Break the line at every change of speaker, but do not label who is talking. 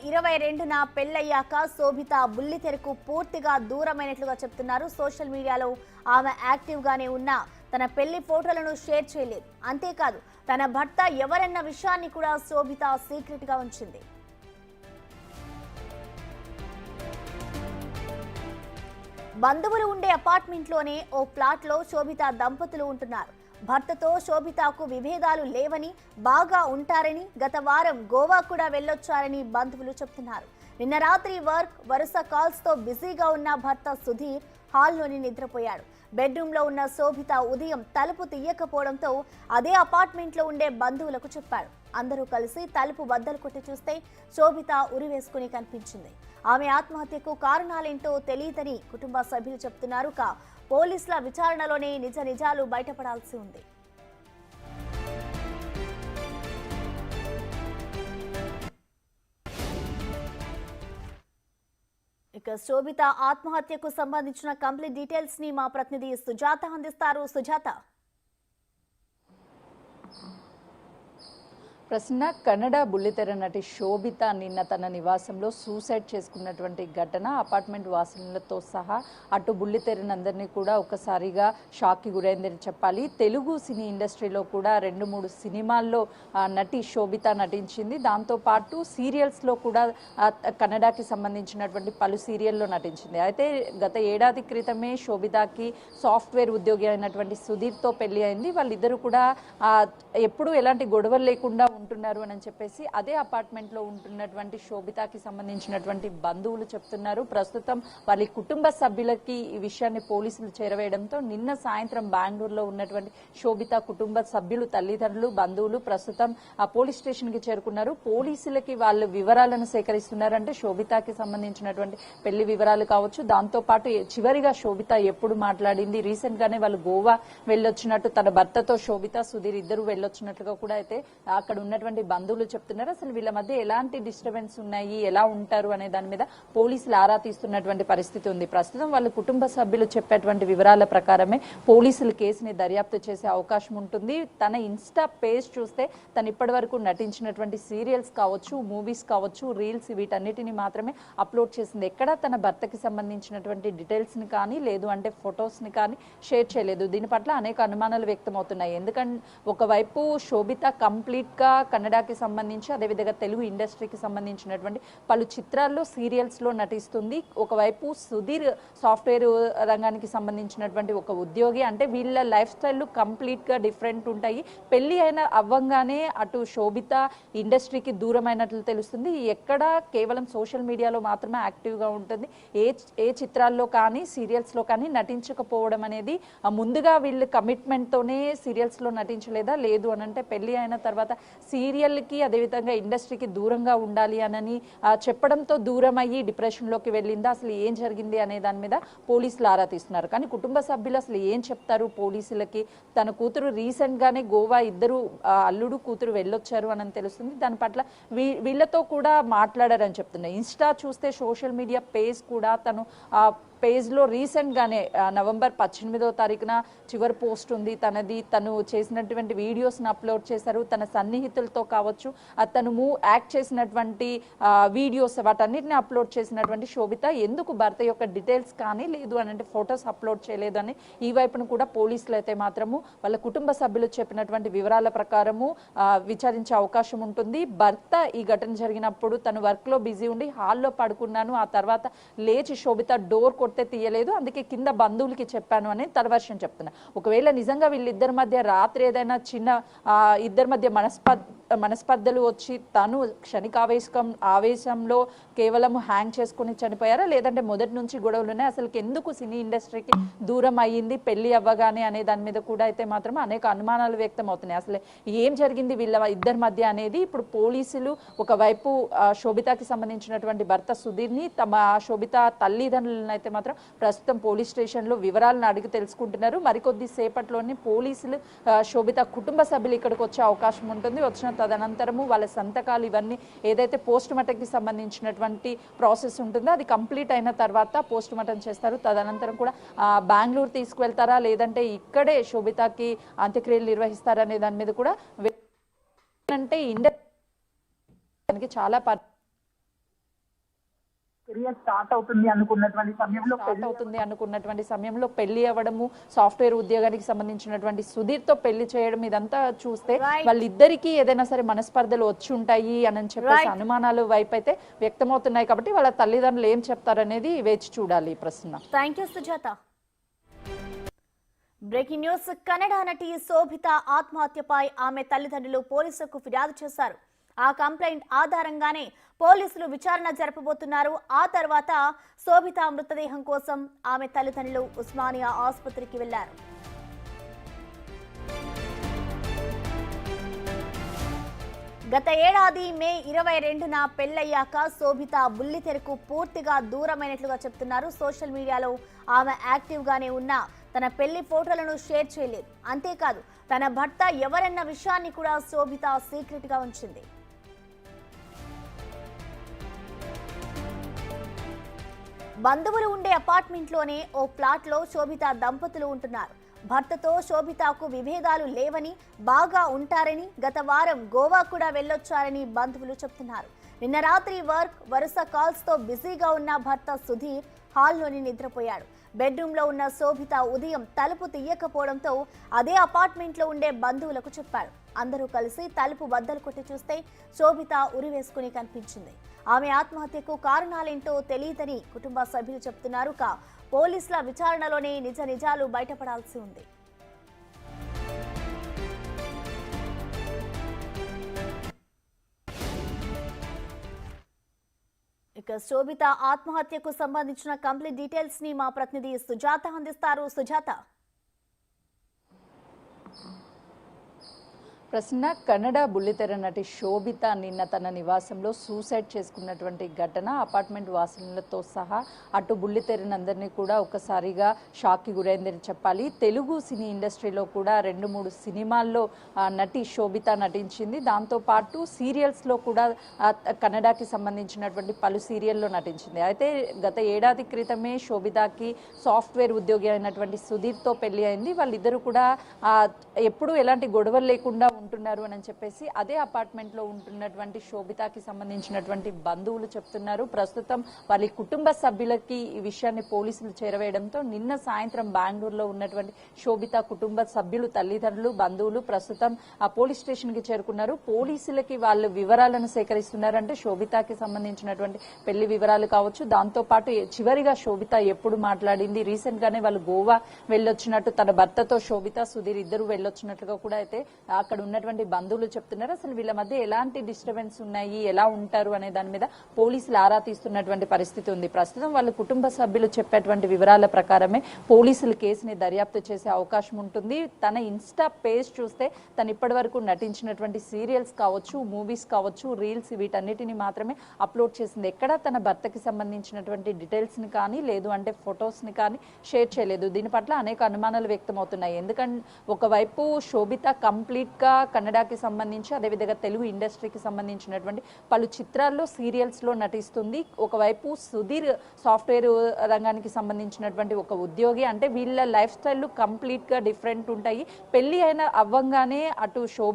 22న పెళ్లయ్యాక శోభిత బుల్లితెరకు పూర్తిగా దూరమైనట్లుగా చెప్తున్నారు. సోషల్ మీడియాలో ఆమె యాక్టివ్ గానే ఉన్నా తన పెళ్లి ఫోటోలను షేర్ చేయలేదు. అంతేకాదు తన భర్త ఎవరన్న విషయాన్ని కూడా శోభిత సీక్రెట్ గా ఉంచింది. బంధువులు ఉండే అపార్ట్మెంట్ లోనే ఓ ఫ్లాట్ లో శోభిత దంపతులు ఉంటున్నారు. భర్తతో శోభితకు విభేదాలు లేవని, బాగా ఉంటారని, గత వారం గోవా కూడా వెళ్ళొచ్చారని బంధువులు చెప్తున్నారు. నిన్న రాత్రి వరుస కాల్స్ తో బిజీగా ఉన్న భర్త సుధీర్ హాల్లోని నిద్రపోయాడు. బెడ్రూమ్ లో ఉన్న శోభిత ఉదయం తలుపు తీయకపోవడంతో అదే అపార్ట్మెంట్ లో ఉండే బంధువులకు చెప్పాడు. అందరూ కలిసి తలుపు బద్దలు కొట్టి చూస్తే శోభిత ఉరివేసుకుని కనిపించింది. ఆమె ఆత్మహత్యకు కారణాలేంటో తెలియదని కుటుంబ సభ్యులు చెప్తున్నారు. పోలీసుల విచారణలోనే నిజాలు బయటపడాల్సి ఉంది. ఇక శోభిత ఆత్మహత్యకు సంబంధించిన కంప్లీట్ డీటెయిల్స్ ని మా ప్రతినిధి సుజాత అందిస్తారు. సుజాత,
ప్రసన్న, కన్నడ బుల్లితెర నటి శోభిత నిన్న తన నివాసంలో సూసైడ్ చేసుకున్నటువంటి ఘటన అపార్ట్మెంట్ వాసులతో సహా అటు బుల్లితెరనందరినీ కూడా ఒకసారిగా షాక్కి గురైందని చెప్పాలి. తెలుగు సినీ ఇండస్ట్రీలో కూడా 2-3 సినిమాల్లో నటి శోభిత నటించింది. దాంతోపాటు సీరియల్స్లో కూడా కన్నడకి సంబంధించినటువంటి పలు సీరియల్లో నటించింది. అయితే గత ఏడాది క్రితమే శోభితకి సాఫ్ట్వేర్ ఉద్యోగి అయినటువంటి సుధీర్తో పెళ్లి అయింది. వాళ్ళిద్దరూ కూడా ఎప్పుడూ ఎలాంటి గొడవలు లేకుండా ఉంటున్నారు అని చెప్పేసి అదే అపార్ట్మెంట్ లో ఉంటున్నటువంటి శోభితకి సంబంధించినటువంటి బంధువులు చెప్తున్నారు. ప్రస్తుతం వాళ్ళ కుటుంబ సభ్యులకి ఈ విషయాన్ని పోలీసులు చేరవేయడంతో నిన్న సాయంత్రం బెంగళూరులో ఉన్నటువంటి శోభిత కుటుంబ సభ్యులు, తల్లిదండ్రులు, బంధువులు ప్రస్తుతం ఆ పోలీస్ స్టేషన్ కి చేరుకున్నారు. పోలీసులకి వాళ్ళు వివరాలను సేకరిస్తున్నారు. అంటే శోభితకి సంబంధించినటువంటి పెళ్లి వివరాలు కావచ్చు, దాంతో పాటు చివరిగా శోభిత ఎప్పుడు మాట్లాడింది, రీసెంట్ గానే వాళ్ళు గోవా వెళ్ళొచ్చినట్టు, తన భర్తతో శోభిత, సుధీర్ ఇద్దరు వెళ్ళొచ్చినట్లుగా కూడా అయితే అక్కడ ఉన్నటువంటి బంధువులు చెప్తున్నారు. అసలు వీళ్ళ మధ్య ఎలాంటి డిస్టర్బెన్స్ ఉన్నాయి, ఎలా ఉంటారు అనే దాని మీద పోలీసులు ఆరా తీస్తున్నటువంటి పరిస్థితి ఉంది. ప్రస్తుతం వాళ్ళ కుటుంబ సభ్యులు చెప్పేటువంటి వివరాల ప్రకారమే పోలీసులు కేసుని దర్యాప్తు చేసే అవకాశం ఉంటుంది. తన ఇన్స్టా పేజ్ చూస్తే తను ఇప్పటి వరకు నటించినటువంటి సీరియల్స్ కావచ్చు, మూవీస్ కావచ్చు, రీల్స్ వీటన్నిటిని మాత్రమే అప్లోడ్ చేసింది. ఎక్కడ తన భర్తకి సంబంధించినటువంటి డీటెయిల్స్ ని కానీ లేదు అంటే ఫొటోస్ ని కానీ షేర్ చేయలేదు. దీని పట్ల అనేక అనుమానాలు వ్యక్తమవుతున్నాయి. ఎందుకంటే ఒకవైపు శోభిత కంప్లీట్ గా కన్నడకి సంబంధించి, అదేవిధంగా తెలుగు ఇండస్ట్రీకి సంబంధించినటువంటి పలు చిత్రాల్లో, సీరియల్స్ లో నటిస్తుంది. ఒకవైపు సుధీర్ సాఫ్ట్వేర్ రంగానికి సంబంధించినటువంటి ఒక ఉద్యోగి. అంటే వీళ్ళ లైఫ్ స్టైల్ కంప్లీట్ గా డిఫరెంట్ ఉంటాయి. పెళ్లి అయిన అవ్వంగానే అటు శోభిత ఇండస్ట్రీకి దూరమైనట్లు తెలుస్తుంది. ఎక్కడ కేవలం సోషల్ మీడియాలో మాత్రమే యాక్టివ్ గా ఉంటుంది. ఏ చిత్రాల్లో కానీ సీరియల్స్ లో కానీ నటించకపోవడం అనేది, ముందుగా వీళ్ళు కమిట్మెంట్ తోనే సీరియల్స్ లో నటించలేదా, లేదు అనంటే పెళ్లి అయిన తర్వాత సీరియల్ కి అదేవిధంగా ఇండస్ట్రీకి దూరంగా ఉండాలి అని చెప్పడంతో దూరం అయ్యి డిప్రెషన్ లోకి వెళ్ళిందా, అసలు ఏం జరిగింది అనే దాని మీద పోలీసులు ఆరా తీస్తున్నారు. కానీ కుటుంబ సభ్యులు అసలు ఏం చెప్తారు పోలీసులకి? తన కూతురు రీసెంట్ గానే గోవా ఇద్దరు అల్లుడు కూతురు వెళ్ళొచ్చారు అని తెలుస్తుంది. దాని పట్ల వీళ్ళతో కూడా మాట్లాడారని చెప్తున్నారు. ఇన్స్టా చూస్తే సోషల్ మీడియా పేజ్ కూడా తను పేజ్లో రీసెంట్గానే నవంబర్ 18వ తారీఖున చివరి పోస్ట్ ఉంది తనది. తను చేసినటువంటి వీడియోస్ని అప్లోడ్ చేశారు. తన సన్నిహితులతో కావచ్చు, తను యాక్ట్ చేసినటువంటి వీడియోస్ వాటన్నిటిని అప్లోడ్ చేసినటువంటి శోభిత ఎందుకు భర్త యొక్క డీటెయిల్స్ కానీ లేదు అని అంటే ఫొటోస్ అప్లోడ్ చేయలేదు అని ఈ వైపును కూడా పోలీసులు అయితే మాత్రము వాళ్ళ కుటుంబ సభ్యులు చెప్పినటువంటి వివరాల ప్రకారము విచారించే అవకాశం ఉంటుంది. భర్త ఈ ఘటన జరిగినప్పుడు తను వర్క్లో బిజీ ఉండి హాల్లో పడుకున్నాను, ఆ తర్వాత లేచి శోభిత డోర్ కొడితే తీయలేదు, అందుకే కింద బంధువులకి చెప్పాను అని తన వర్షన్ చెప్తున్నా. ఒకవేళ నిజంగా వీళ్ళిద్దరి మధ్య రాత్రి ఏదైనా చిన్న ఇద్దరి మధ్య మనస్పర్ధలు వచ్చి తను ఆవేశంలో కేవలం హ్యాంగ్ చేసుకుని చనిపోయారా, లేదంటే మొదటి నుంచి గొడవలు ఉన్నాయి, అసలు ఎందుకు సినీ ఇండస్ట్రీకి దూరం అయ్యింది పెళ్లి అవ్వగానే అనే దాని మీద కూడా అయితే మాత్రం అనేక అనుమానాలు వ్యక్తం అవుతున్నాయి. అసలు ఏం జరిగింది వీళ్ళ ఇద్దరి మధ్య అనేది ఇప్పుడు పోలీసులు ఒకవైపు శోభితకి సంబంధించినటువంటి భర్త సుధీర్ని, తమ శోభిత తల్లిదండ్రులను అయితే మాత్రం ప్రస్తుతం పోలీస్ స్టేషన్ లో వివరాలను అడిగి తెలుసుకుంటున్నారు. మరికొద్ది సేపట్లోనే పోలీసులు శోభిత కుటుంబ సభ్యులు ఇక్కడికి వచ్చే అవకాశం ఉంటుంది. వచ్చిన తదనంతరము వాళ్ళ సంతకాలు ఇవన్నీ ఏదైతే పోస్ట్ మార్టం కి సంబంధించినటువంటి ప్రాసెస్ ఉంటుందో అది కంప్లీట్ అయిన తర్వాత పోస్ట్ మార్టం చేస్తారు. తదనంతరం కూడా బెంగళూరు తీసుకువెళ్తారా లేదంటే ఇక్కడే శోభితకి అంత్యక్రియలు నిర్వహిస్తారనే దాని మీద కూడా అంటే ఇండియా చాలా
కెరియర్ స్టార్ట్ అవుతుంది అనుకున్నటువంటి సమయంలో
పెళ్లి అవ్వడము, సాఫ్ట్వేర్ ఉద్యోగానికి సంబంధించినటువంటి సుధీర్తో పెళ్లి చేయడం, ఇదంతా చూస్తే వాళ్ళిద్దరికీ ఏదైనా సరే మనస్పర్ధలు వచ్చి ఉంటాయి అని చెప్పేసి అనుమానాలు వైపు అయితే వ్యక్తమవుతున్నాయి. కాబట్టి వాళ్ళ తల్లిదండ్రులు ఏం చెప్తారనేది వేచి చూడాలి. ప్రశ్న.
Thank you Sujatha. Breaking news. Kannada నటి శోభిత ఆత్మహత్యపై ఆమె తల్లిదండ్రులు పోలీసులకు ఫిర్యాదు చేశారు. ఆ కంప్లైంట్ ఆధారంగానే పోలీసులు విచారణ జరపబోతున్నారు. ఆ తర్వాత శోభిత మృతదేహం కోసం ఆమె తల్లిదండ్రులు ఉస్మానియా ఆసుపత్రికి వెళ్లారు. గత ఏడాది మే 22న పెళ్లయ్యాక శోభిత బుల్లితెరకు పూర్తిగా దూరమైనట్లుగా చెప్తున్నారు. సోషల్ మీడియాలో ఆమె యాక్టివ్ గానే ఉన్నా తన పెళ్లి ఫోటోలను షేర్ చేయలేదు. అంతేకాదు తన భర్త ఎవరన్న విషయాన్ని కూడా శోభిత సీక్రెట్ గా ఉంచింది. బంధువులు ఉండే అపార్ట్మెంట్ లోనే ఓ ప్లాట్ లో శోభిత దంపతులు ఉంటున్నారు. భర్తతో శోభితకు విభేదాలు లేవని, బాగా ఉంటారని, గత వారం గోవా కూడా వెళ్ళొచ్చారని బంధువులు చెప్తున్నారు. నిన్న రాత్రి వరుస కాల్స్ తో బిజీగా ఉన్న భర్త సుధీర్ హాల్లోని నిద్రపోయాడు. బెడ్రూమ్ లో ఉన్న శోభిత ఉదయం తలుపు తీయకపోవడంతో అదే అపార్ట్మెంట్ లో ఉండే బంధువులకు చెప్పాడు. అందరూ కలిసి తలుపు బద్దలు కొట్టి చూస్తే శోభిత ఉరివేసుకుని కనిపించింది. ఆమె ఆత్మహత్యకు కారణాలేంటో తెలియదని కుటుంబ సభ్యులు చెప్తున్నారు. పోలీసుల విచారణలోనే నిజాలు బయటపడాల్సి ఉంది. ఇక శోభిత ఆత్మహత్యకు సంబంధించిన కంప్లీట్ డీటెయిల్స్ ని మా ప్రతినిధి సుజాత అందిస్తారు. సుజాత.
ప్రశ్న. కన్నడ బుల్లితెర నటి శోభిత నిన్న తన నివాసంలో సూసైడ్ చేసుకున్నటువంటి ఘటన అపార్ట్మెంట్ వాసులతో సహా అటు బుల్లితెరనందరినీ కూడా ఒకసారిగా షాక్కి గురైందని చెప్పాలి. తెలుగు సినీ ఇండస్ట్రీలో కూడా 2-3 సినిమాల్లో నటి శోభిత నటించింది. దాంతోపాటు సీరియల్స్లో కూడా కన్నడకి సంబంధించినటువంటి పలు సీరియల్లో నటించింది. అయితే గత ఏడాది క్రితమే శోభితకి సాఫ్ట్వేర్ ఉద్యోగి అయినటువంటి సుధీర్తో పెళ్లి అయింది. వాళ్ళిద్దరూ కూడా ఎప్పుడూ ఎలాంటి గొడవలు లేకుండా ఉంటున్నారు అని చెప్పేసి అదే అపార్ట్మెంట్ లో ఉంటున్నటువంటి శోభితకి సంబంధించినటువంటి బంధువులు చెప్తున్నారు. ప్రస్తుతం వాళ్ళ కుటుంబ సభ్యులకి ఈ విషయాన్ని పోలీసులు చేరవేయడంతో నిన్న సాయంత్రం బెంగళూరులో ఉన్నటువంటి శోభిత కుటుంబ సభ్యులు, తల్లిదండ్రులు, బంధువులు ప్రస్తుతం ఆ పోలీస్ స్టేషన్ కి చేరుకున్నారు. పోలీసులకి వాళ్ళు వివరాలను సేకరిస్తున్నారు. అంటే శోభితకి సంబంధించినటువంటి పెళ్లి వివరాలు కావచ్చు, దాంతో పాటు చివరిగా శోభిత ఎప్పుడు మాట్లాడింది, రీసెంట్ గానే వాళ్ళు గోవా వెళ్ళొచ్చినట్టు, తన భర్తతో శోభిత, సుధీర్ ఇద్దరు వెళ్ళొచ్చినట్లుగా కూడా అయితే అక్కడ ఉన్నటువంటి బంధువులు చెప్తున్నారు. అసలు వీళ్ళ మధ్య ఎలాంటి డిస్టర్బెన్స్ ఉన్నాయి, ఎలా ఉంటారు అనే దాని మీద పోలీసులు ఆరా తీస్తున్నటువంటి పరిస్థితి ఉంది. ప్రస్తుతం వాళ్ళ కుటుంబ సభ్యులు చెప్పేటువంటి వివరాల ప్రకారమే పోలీసులు కేసుని దర్యాప్తు చేసే అవకాశం ఉంటుంది. తన ఇన్స్టా పేజ్ చూస్తే తను ఇప్పటి వరకు నటించినటువంటి సీరియల్స్ కావచ్చు, మూవీస్ కావచ్చు, రీల్స్ వీటన్నిటిని మాత్రమే అప్లోడ్ చేసింది. ఎక్కడ తన భర్తకి సంబంధించినటువంటి డీటెయిల్స్ ని కానీ లేదు అంటే ఫొటోస్ ని కానీ షేర్ చేయలేదు. దీని పట్ల అనేక అనుమానాలు వ్యక్తమవుతున్నాయి. ఎందుకంటే ఒకవైపు శోభిత కంప్లీట్ గా కన్నడకి సంబంధించి అదేవిధంగా తెలుగు ఇండస్ట్రీకి సంబంధించినటువంటి పలు చిత్రాల్లో, సీరియల్స్ లో నటిస్తుంది. ఒకవైపు సుధీర్ సాఫ్ట్వేర్ రంగానికి సంబంధించినటువంటి ఒక ఉద్యోగి. అంటే వీళ్ళ లైఫ్ స్టైల్ కంప్లీట్ గా డిఫరెంట్ ఉంటాయి. పెళ్లి అయిన అవ్వంగానే అటు శోభిత